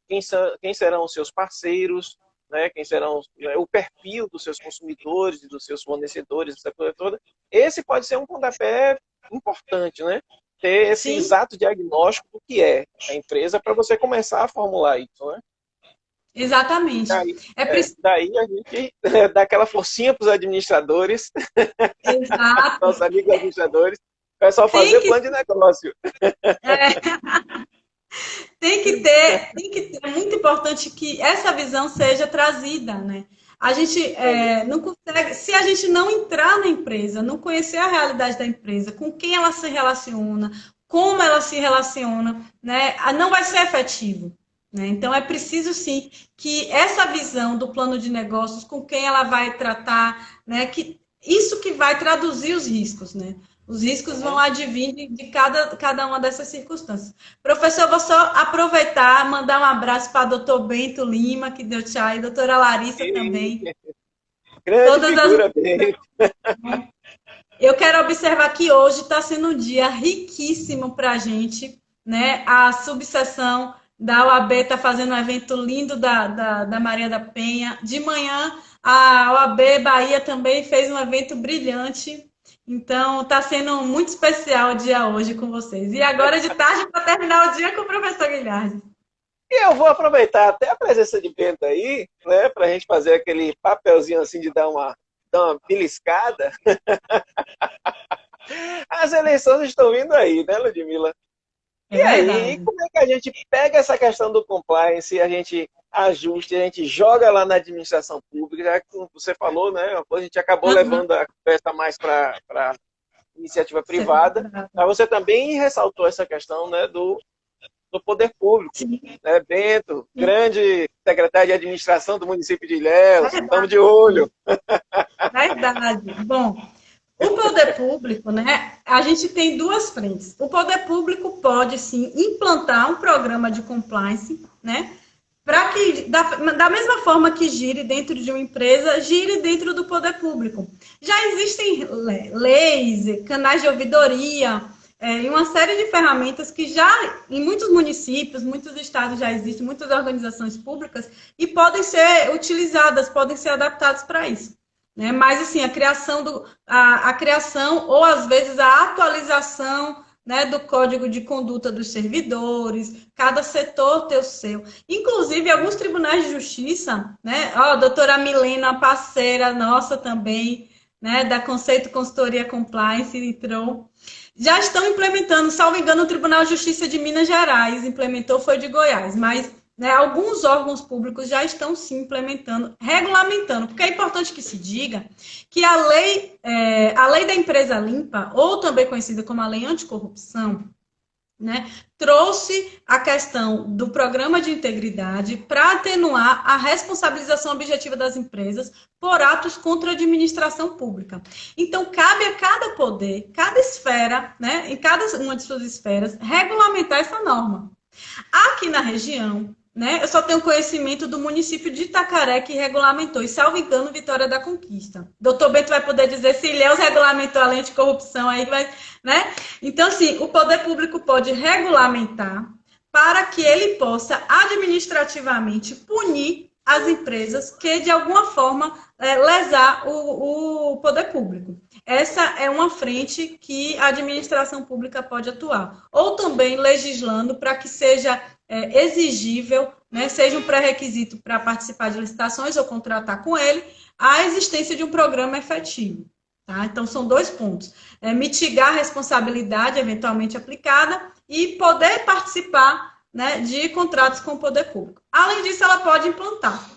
quem serão os seus parceiros, né, quem serão o perfil dos seus consumidores e dos seus fornecedores, essa coisa toda. Esse pode ser um pontapé importante, né? Ter esse exato diagnóstico do que é a empresa para você começar a formular isso, né? Exatamente. Daí a gente dá aquela forcinha para os administradores, Exato. nossos amigos administradores, É só fazer plano de negócio. Tem que ter, é muito importante que essa visão seja trazida, né? A gente não consegue, se a gente não entrar na empresa, não conhecer a realidade da empresa, com quem ela se relaciona, como ela se relaciona, né? Não vai ser efetivo. Né? Então, é preciso, sim, que essa visão do plano de negócios, com quem ela vai tratar, né? Que isso que vai traduzir os riscos, né? Os riscos vão advir de cada uma dessas circunstâncias. Professor, eu vou só aproveitar, mandar um abraço para o doutor Bento Lima, que deu tchau, e doutora Larissa também. Grande todas figura, Bento. Eu quero observar que hoje está sendo um dia riquíssimo para a gente, né? A subseção da OAB está fazendo um evento lindo da Maria da Penha. De manhã, a OAB Bahia também fez um evento brilhante. Então, está sendo muito especial o dia hoje com vocês. E agora de tarde, para terminar o dia com o professor Guilherme. E eu vou aproveitar até a presença de Bento aí, né, para a gente fazer aquele papelzinho assim de dar uma beliscada. As eleições estão vindo aí, né, Ludmila? E aí, como é que a gente pega essa questão do compliance, a gente ajusta, a gente joga lá na administração pública, já que você falou, né? A gente acabou levando a conversa mais para iniciativa privada, mas você também ressaltou essa questão, né, do poder público. Né? Bento, grande secretário de administração do município de Ilhéus, estamos de olho. Verdade. Bom, o poder público, né? A gente tem duas frentes. O poder público pode, sim, implantar um programa de compliance, né? Para que, da mesma forma que gire dentro de uma empresa, gire dentro do poder público. Já existem leis, canais de ouvidoria, e uma série de ferramentas que já, em muitos municípios, muitos estados já existem, muitas organizações públicas, e podem ser utilizadas, podem ser adaptadas para isso. Né? Mas, assim, a criação ou, às vezes, a atualização, né, do código de conduta dos servidores, cada setor ter o seu. Inclusive, alguns tribunais de justiça, né, a doutora Milena, parceira nossa também, né, da Conceito Consultoria Compliance, entrou, já estão implementando, salvo engano, o Tribunal de Justiça de Minas Gerais implementou, foi de Goiás, mas... Né, alguns órgãos públicos já estão sim implementando, regulamentando, porque é importante que se diga que a lei da empresa limpa, ou também conhecida como a lei anticorrupção, né, trouxe a questão do programa de integridade para atenuar a responsabilização objetiva das empresas por atos contra a administração pública. Então, cabe a cada poder, cada esfera, né, em cada uma de suas esferas, regulamentar essa norma. Aqui na região, né, eu só tenho conhecimento do município de Itacaré que regulamentou, e salvo engano, Vitória da Conquista. Doutor Bento vai poder dizer se Ilhéus regulamentou a lei de corrupção aí, né? Então, assim, o poder público pode regulamentar para que ele possa administrativamente punir as empresas que, de alguma forma, lesar o poder público. Essa é uma frente que a administração pública pode atuar. Ou também legislando para que seja exigível, né, seja um pré-requisito para participar de licitações ou contratar com ele, a existência de um programa efetivo. Tá? Então, são dois pontos. Mitigar a responsabilidade eventualmente aplicada e poder participar, né, de contratos com o poder público. Além disso, ela pode implantar.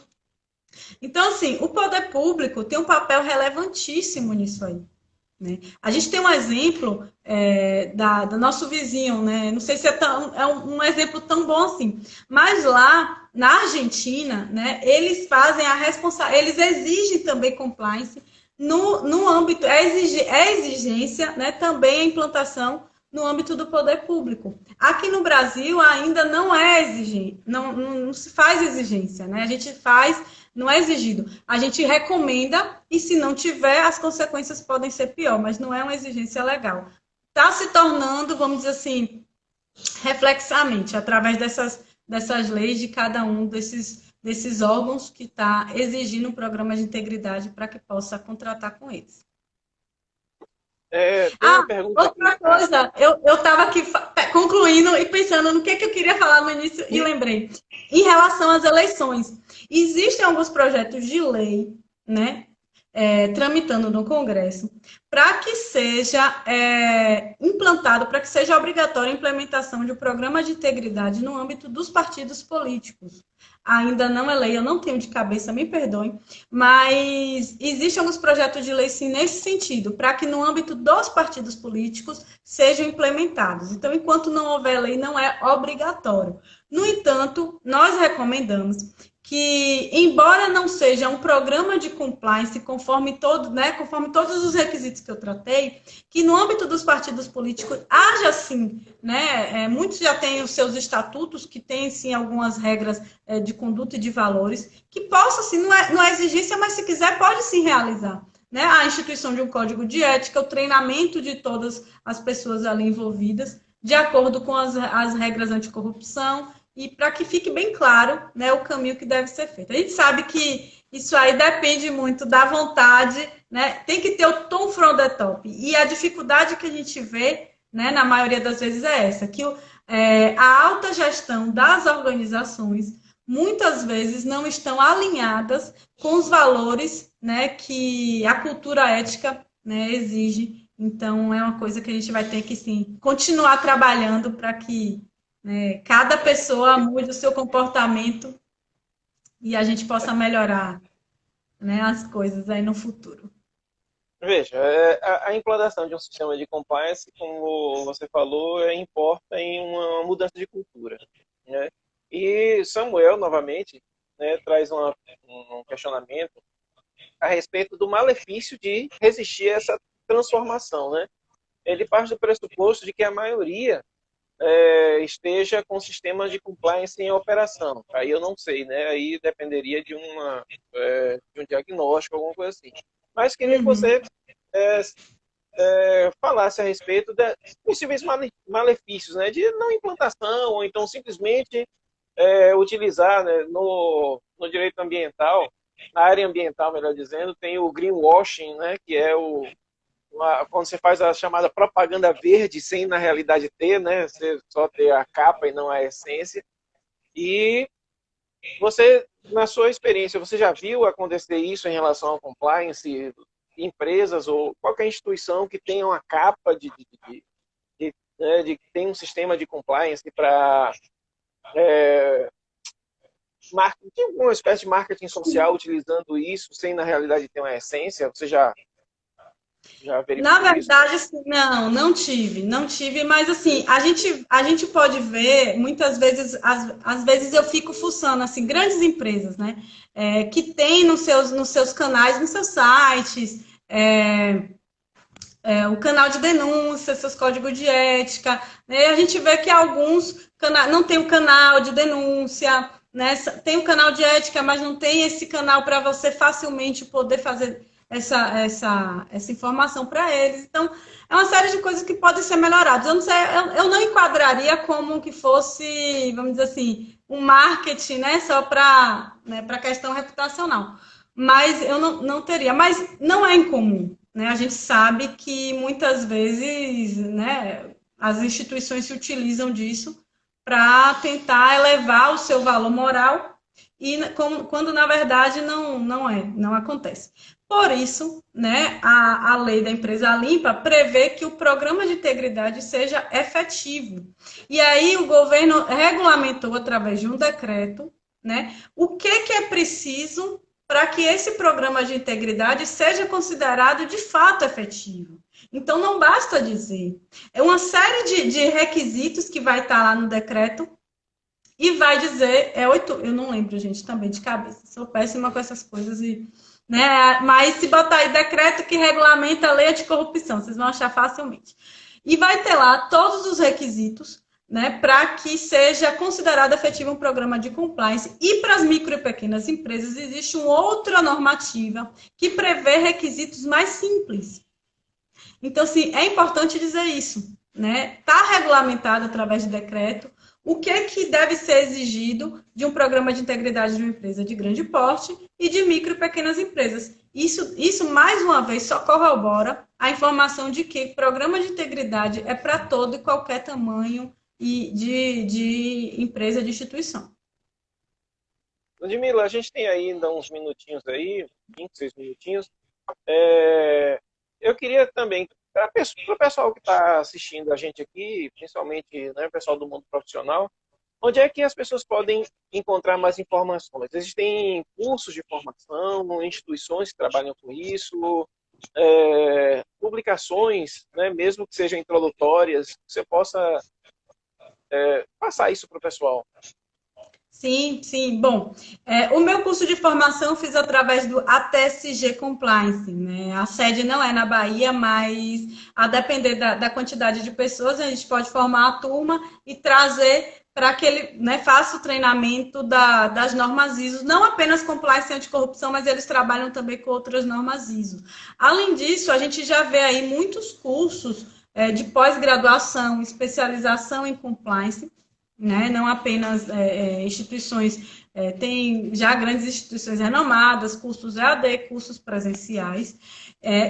Então, assim, o poder público tem um papel relevantíssimo nisso aí. Né? A gente tem um exemplo do nosso vizinho, né? Não sei se é um exemplo tão bom assim, mas lá na Argentina, né, eles fazem eles exigem também compliance no âmbito, exigência, né, também a implantação no âmbito do poder público. Aqui no Brasil ainda não é exigente, não se faz exigência, né? A gente faz, não é exigido. A gente recomenda e se não tiver, as consequências podem ser pior, mas não é uma exigência legal. Está se tornando, vamos dizer assim, reflexamente, através dessas leis de cada um desses órgãos que está exigindo um programa de integridade para que possa contratar com eles. Tem uma pergunta outra coisa, eu estava aqui concluindo e pensando no que eu queria falar no início e lembrei. Em relação às eleições, existem alguns projetos de lei, né, tramitando no Congresso, para que seja implantado, para que seja obrigatória a implementação de um programa de integridade no âmbito dos partidos políticos. Ainda não é lei, eu não tenho de cabeça, me perdoem, mas existem alguns projetos de lei, sim, nesse sentido, para que no âmbito dos partidos políticos sejam implementados. Então, enquanto não houver lei, não é obrigatório. No entanto, nós recomendamos que, embora não seja um programa de compliance conforme todos os requisitos que eu tratei, que no âmbito dos partidos políticos haja sim, né? Muitos já têm os seus estatutos, que têm sim algumas regras de conduta e de valores, que possa sim, não é exigência, mas se quiser pode sim realizar. Né? A instituição de um código de ética, o treinamento de todas as pessoas ali envolvidas, de acordo com as regras anticorrupção, e para que fique bem claro, né, o caminho que deve ser feito. A gente sabe que isso aí depende muito da vontade, né? Tem que ter o tom from the top. E a dificuldade que a gente vê, né, na maioria das vezes é essa, que a alta gestão das organizações muitas vezes não estão alinhadas com os valores, né, que a cultura ética, né, exige. Então, é uma coisa que a gente vai ter que, sim, continuar trabalhando para que, né, cada pessoa mude o seu comportamento e a gente possa melhorar, né, as coisas aí no futuro. Veja, a implantação de um sistema de compliance, como você falou, importa em uma mudança de cultura, né? E Samuel, novamente, né, traz um questionamento a respeito do malefício de resistir a essa transformação, né? Ele parte do pressuposto de que a maioria esteja com sistemas de compliance em operação. Aí eu não sei, né? Aí dependeria de um diagnóstico, alguma coisa assim. Mas queria que você falasse a respeito de possíveis malefícios, né? De não implantação, ou então simplesmente utilizar, né, no direito ambiental, na área ambiental, melhor dizendo, tem o greenwashing, né? Que é quando você faz a chamada propaganda verde, sem na realidade ter, né? Você só ter a capa e não a essência. E você, na sua experiência, você já viu acontecer isso em relação ao compliance? Empresas ou qualquer instituição que tenha uma capa de que tem um sistema de compliance para uma espécie de marketing social utilizando isso sem na realidade ter uma essência? Você já Na verificou isso? verdade, assim, não tive, mas assim, a gente pode ver, muitas vezes, às vezes eu fico fuçando, assim, grandes empresas, né, que tem nos seus canais, nos seus sites, o canal de denúncia, seus códigos de ética, né, a gente vê que alguns não tem o canal de denúncia, né, tem o canal de ética, mas não tem esse canal para você facilmente poder fazer essa informação para eles. Então, é uma série de coisas que podem ser melhoradas. Eu não sei, eu não enquadraria como que fosse, vamos dizer assim, um marketing, né, só para, né, para questão reputacional. Mas eu não teria. Mas não é incomum, né? A gente sabe que muitas vezes, né, as instituições se utilizam disso para tentar elevar o seu valor moral e quando na verdade não acontece. Por isso, né, a lei da empresa limpa prevê que o programa de integridade seja efetivo. E aí o governo regulamentou através de um decreto, né, o que é preciso para que esse programa de integridade seja considerado de fato efetivo. Então, não basta dizer. É uma série de requisitos que vai estar lá no decreto e vai dizer, eu não lembro, gente, também de cabeça. Sou péssima com essas coisas né? Mas se botar aí decreto que regulamenta a lei anticorrupção, vocês vão achar facilmente. E vai ter lá todos os requisitos, né, para que seja considerado efetivo um programa de compliance. E para as micro e pequenas empresas existe uma outra normativa que prevê requisitos mais simples. Então, assim, é importante dizer isso, né? Está regulamentado através de decreto o que deve ser exigido de um programa de integridade de uma empresa de grande porte e de micro e pequenas empresas. Isso mais uma vez, só corrobora a informação de que programa de integridade é para todo e qualquer tamanho de empresa, de instituição. Ludmila, a gente tem ainda uns minutinhos aí, 5, 6 minutinhos. Eu queria também, para o pessoal que está assistindo a gente aqui, principalmente, né, o pessoal do mundo profissional, onde é que as pessoas podem encontrar mais informações? Existem cursos de formação, instituições que trabalham com isso, publicações, né, mesmo que sejam introdutórias, que você possa passar isso para o pessoal. Sim, sim. Bom, o meu curso de formação eu fiz através do ATSG Compliance, né? A sede não é na Bahia, mas a depender da quantidade de pessoas, a gente pode formar a turma e trazer para que ele, né, faça o treinamento das normas ISO, não apenas compliance e anticorrupção, mas eles trabalham também com outras normas ISO. Além disso, a gente já vê aí muitos cursos de pós-graduação, especialização em compliance, né? Não apenas instituições, tem já grandes instituições renomadas, cursos EAD, cursos presenciais.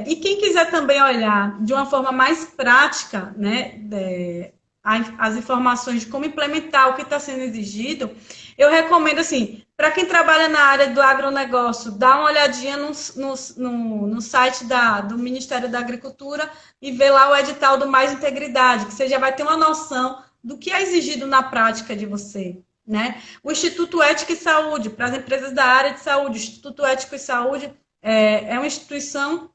E quem quiser também olhar de uma forma mais prática, né, as informações de como implementar o que está sendo exigido, eu recomendo, assim, para quem trabalha na área do agronegócio, dá uma olhadinha no site do Ministério da Agricultura e ver lá o edital do Mais Integridade, que você já vai ter uma noção do que é exigido na prática de você, né? O Instituto Ética e Saúde, para as empresas da área de saúde, o Instituto Ético e Saúde é uma instituição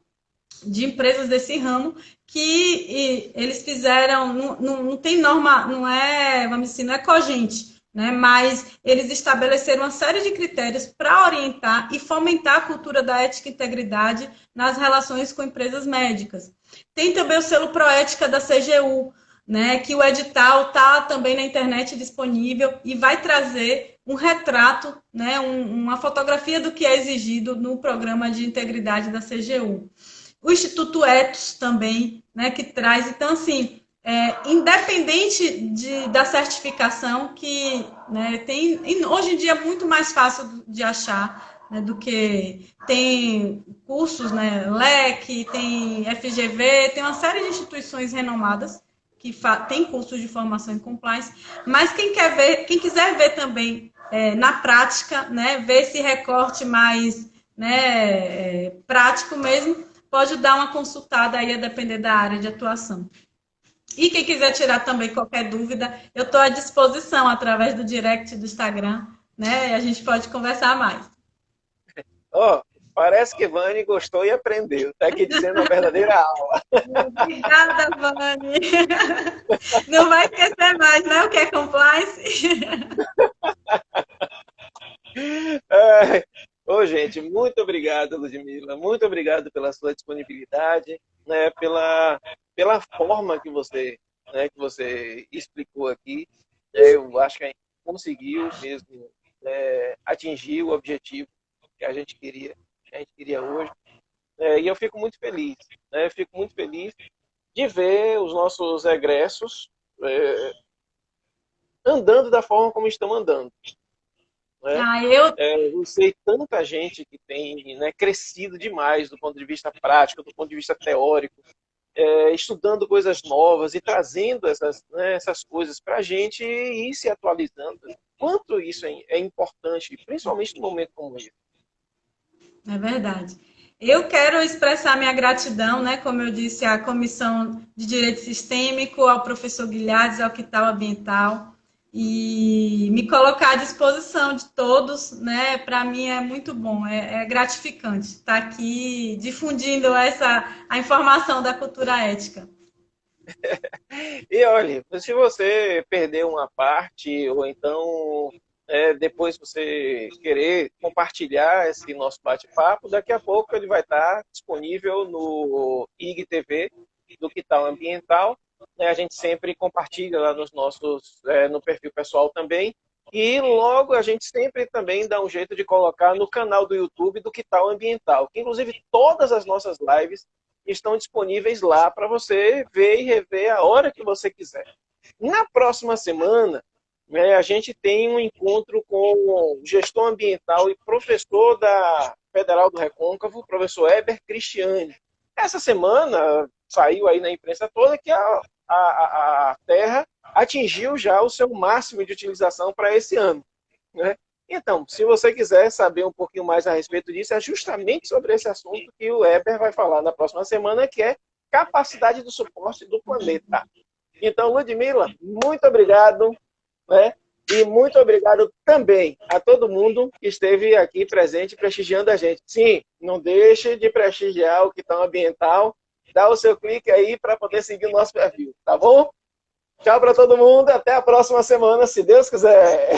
de empresas desse ramo que eles fizeram, não tem norma, não é, vamos dizer, não é cogente, né? Mas eles estabeleceram uma série de critérios para orientar e fomentar a cultura da ética e integridade nas relações com empresas médicas. Tem também o selo Proética da CGU, né, que o edital está também na internet disponível e vai trazer um retrato, né, uma fotografia do que é exigido no programa de integridade da CGU. O Instituto Etos também, né, que traz, então, assim, independente da certificação, que, né, tem, hoje em dia é muito mais fácil de achar, né, do que tem cursos, né, LEC, tem FGV, tem uma série de instituições renomadas que tem cursos de formação em compliance, mas quem quiser ver também na prática, né, ver esse recorte mais, né, prático mesmo, pode dar uma consultada aí a depender da área de atuação. E quem quiser tirar também qualquer dúvida, eu estou à disposição através do direct do Instagram, né? E a gente pode conversar mais. Oh, parece que Vani gostou e aprendeu. Está aqui dizendo a verdadeira aula. Obrigada, Vani. Não vai esquecer mais, né? O que é compliance? Gente, muito obrigado, Ludmila. Muito obrigado pela sua disponibilidade, né, pela forma né, que você explicou aqui. Eu acho que a gente conseguiu mesmo atingir o objetivo que a gente queria hoje. E eu fico muito feliz, né? Fico muito feliz de ver os nossos egressos andando da forma como estão andando. Né? Eu sei tanta gente que tem, né, crescido demais do ponto de vista prático, do ponto de vista teórico, estudando coisas novas e trazendo essas coisas para a gente ir se atualizando. Quanto isso é importante, principalmente num momento como esse. É verdade. Eu quero expressar minha gratidão, né, como eu disse, à Comissão de Direito Sistêmico, ao professor Guilherme, ao Quital Ambiental, e me colocar à disposição de todos, né, para mim é muito bom, é gratificante estar aqui difundindo a informação da cultura ética. E olha, se você perder uma parte, ou então depois você querer compartilhar esse nosso bate-papo, daqui a pouco ele vai estar disponível no IGTV do Quital Ambiental. A gente sempre compartilha lá no perfil pessoal também. E logo a gente sempre também dá um jeito de colocar no canal do YouTube do Quital Ambiental, que inclusive todas as nossas lives estão disponíveis lá para você ver e rever a hora que você quiser. Na próxima semana, a gente tem um encontro com o gestor ambiental e professor da Federal do Recôncavo, o professor Heber Cristiani. Essa semana saiu aí na imprensa toda que a Terra atingiu já o seu máximo de utilização para esse ano. Né? Então, se você quiser saber um pouquinho mais a respeito disso, é justamente sobre esse assunto que o Weber vai falar na próxima semana, que é capacidade de suporte do planeta. Então, Ludmila, muito obrigado, né? E muito obrigado também a todo mundo que esteve aqui presente prestigiando a gente. Sim, não deixe de prestigiar o Quitão Ambiental. Dá o seu clique aí para poder seguir o nosso perfil, tá bom? Tchau para todo mundo, até a próxima semana, se Deus quiser.